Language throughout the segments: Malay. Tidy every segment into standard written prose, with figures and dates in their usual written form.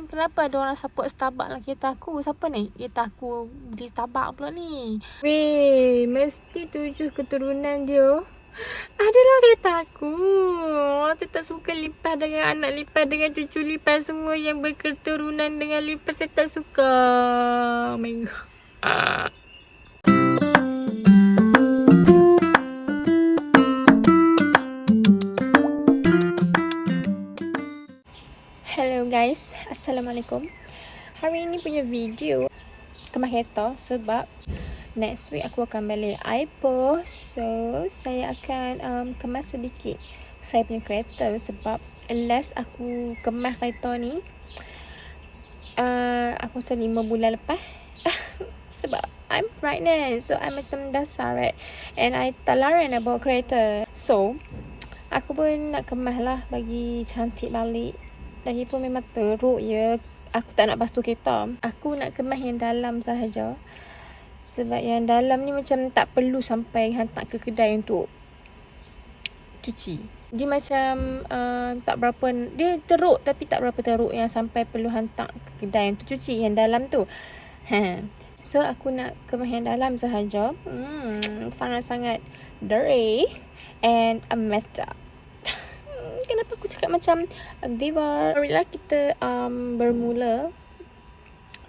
Kenapa ada orang support Starbucks lah kereta aku? Siapa ni? Kereta aku beli Starbucks pula ni. Weh, mesti 7 keturunan dia adalah kereta aku. Saya tak suka lipas dengan anak lipas dengan cucu lipas semua yang berketurunan dengan lipas. Saya tak suka. Oh my god. Hello guys, Assalamualaikum. Hari ini punya video kemas kereta sebab next week aku akan balik Ipoh. So, saya akan kemas sedikit saya punya kereta sebab last aku kemas kereta ni aku rasa 5 bulan lepas. Sebab I'm pregnant, so I macam dah sarat and I tak larat nak bawa kereta. So, aku pun nak kemas lah bagi cantik balik. Lagipun memang teruk je. Aku tak nak basuh kereta. Aku nak kemas yang dalam sahaja. Sebab yang dalam ni macam tak perlu sampai hantar ke kedai untuk cuci. Dia macam tak berapa, dia teruk tapi tak berapa teruk yang sampai perlu hantar ke kedai untuk cuci yang dalam tu. So aku nak kemas yang dalam sahaja. Sangat-sangat dirty and messed up. Kenapa aku cakap macam diva? Marilah kita bermula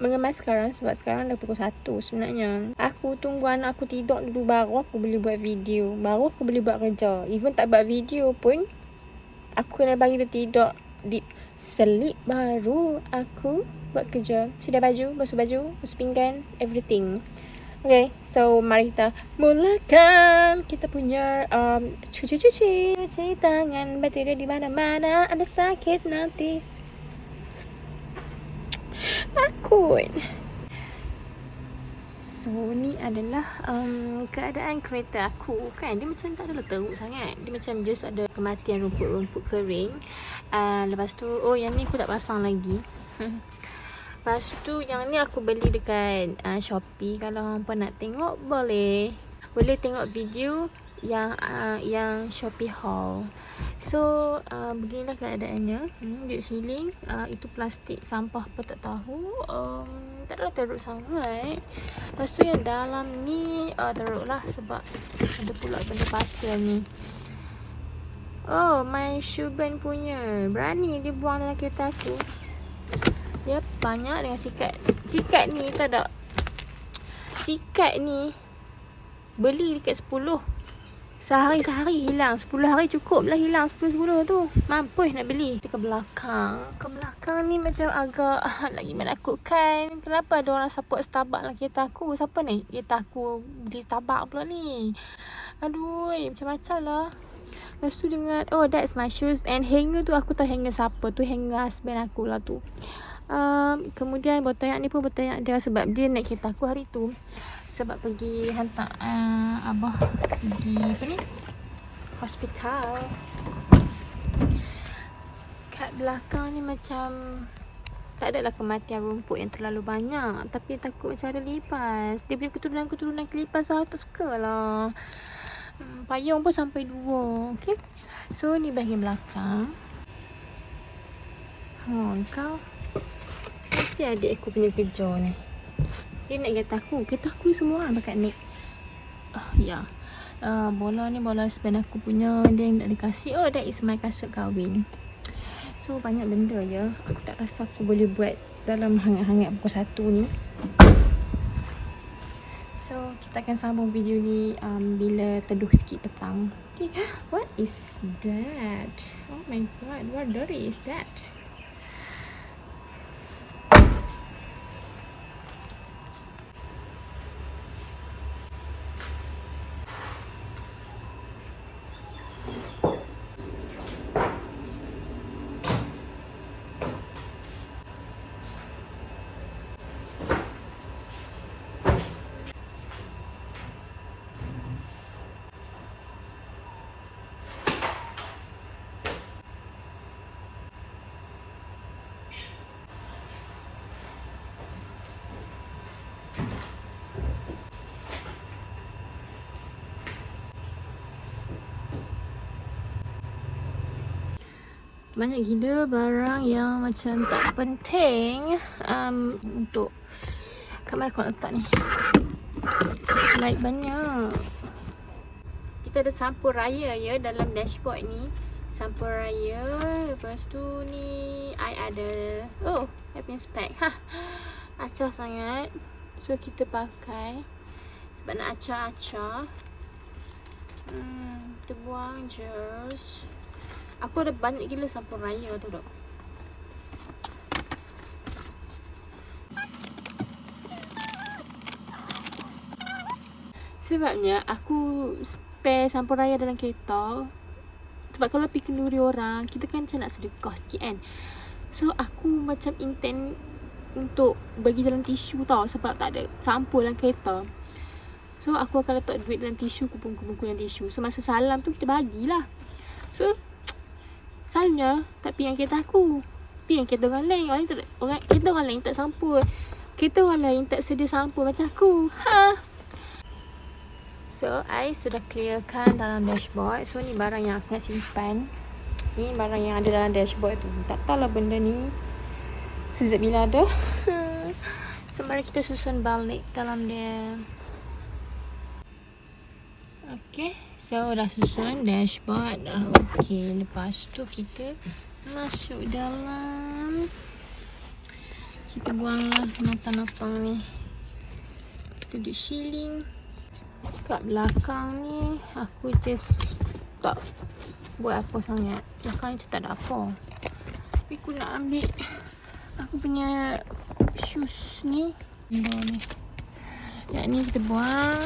mengemas sekarang sebab sekarang dah pukul 1 sebenarnya. Aku tunggu anak aku tidur dulu baru aku boleh buat video. Baru aku boleh buat kerja. Even tak buat video pun aku kena bagi dia tidur deep sleep baru aku buat kerja. Sedia baju, basuh pinggan, everything. Okay, so mari kita mulakan kita punya cuci tangan, bakteri di mana-mana, ada sakit nanti. Takut. So ni adalah keadaan kereta aku kan. Dia macam tak adalah teruk sangat. Dia macam just ada kematian rumput-rumput kering. Lepas tu yang ni aku tak pasang lagi. Lepas tu yang ni aku beli dekat Shopee. Kalau hampa nak tengok boleh tengok video yang Shopee haul. So beginilah keadaannya. Duduk siling. Itu plastik sampah apa tak tahu. Tak adalah teruk sangat. Lepas tu yang dalam ni teruk lah sebab ada pula benda pasal ni. Oh, my Shuban punya. Berani dia buang dalam kereta aku. Dia banyak dengan sikat. Sikat ni tak ada. Sikat ni beli dekat 10. Sehari hilang. 10 hari cukup lah hilang 10 tu. Mampus nak beli. Ke belakang. Ke belakang ni macam agak lagi menakutkan. Kenapa ada orang support Starbucks lah kereta aku? Siapa ni? Kereta aku beli Starbucks pula ni. Aduh, macam-macam lah. Lepas tu dengan that's my shoes. And hanger tu aku tak hanger siapa. Tu hanger husband aku lah tu. Kemudian botol yang ni pun botol yang dia sebab dia naik kereta aku hari tu sebab pergi hantar abah pergi apa ni hospital. Kat belakang ni macam tak adalah kematian rumput yang terlalu banyak, tapi takut macam ada lipas. Dia punya keturunan kelipas saya tak suka lah. Payung pun sampai 2. Okay, so ni bahagian belakang. Kau mesti adik aku punya kerja ni. Dia naik kereta aku ni semua orang pakat naik. Bola ni bola husband aku punya. Dia yang nak dikasih. That is my kasut kahwin. So banyak benda je. Aku tak rasa aku boleh buat dalam hangat-hangat pukul 1 ni. So kita akan sambung video ni bila teduh sikit petang. Okay. What is that? Oh my god, what dirty is that? banyak gila barang yang macam tak penting untuk kat mana aku nak letak ni. Like banyak. Kita ada sampul raya ya dalam dashboard ni. Sampul raya. Lepas tu ni I ada I punya spek. Acah sangat. So kita pakai sebab nak acah-acah. Kita buang je. Aku ada banyak gila sampul raya tu tak. Sebabnya aku spare sampul raya dalam kereta. Sebab kalau pergi kenduri orang, kita kan macam nak sedekah sikit kan. So aku macam intend untuk bagi dalam tisu tau. Sebab tak ada sampul dalam kereta. So aku akan letak duit dalam tisu, kumpul-kumpul dalam tisu. So masa salam tu kita bagilah. So selalunya tak pergi yang kereta aku, pergi yang kereta orang lain. Kereta orang lain tak sampul. Kereta orang lain tak sedia sampul macam aku. So I sudah clearkan dalam dashboard. So ni barang yang aku nak simpan. Ni barang yang ada dalam dashboard tu. Tak tahulah benda ni sejak bila ada. So mari kita susun balik dalam dia. Okay, so dah susun dashboard dah. Okay, lepas tu kita masuk dalam. Kita buanglah nota-nota ni. Kita duduk shilling. Kat belakang ni aku just tak buat apa sangat. Belakang ni tak ada apa. Tapi aku nak ambil aku punya shoes ni. Ni. Yang ni kita buang.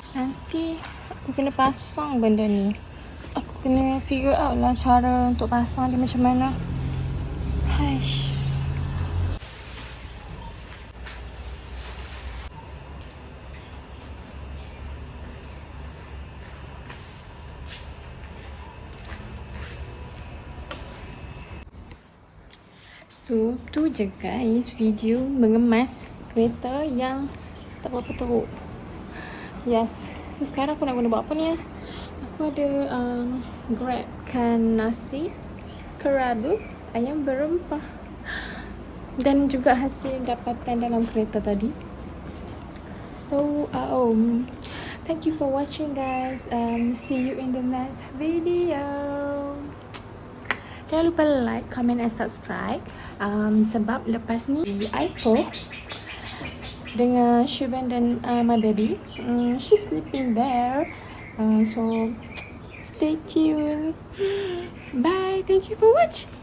Nanti aku kena pasang benda ni. Aku kena figure out lah cara untuk pasang dia macam mana. Haish. So, tu je guys video mengemas kereta yang tak berapa teruk. Yes. So sekarang aku nak guna buat apa ni? Aku ada grabkan nasi, kerabu, ayam berempah dan juga hasil dapatan dalam kereta tadi. So thank you for watching guys. See you in the next video. Jangan lupa like, comment and subscribe. Sebab lepas ni I post dengan Shuban dan my baby. She's sleeping there. So stay tuned. Bye. Thank you for watching.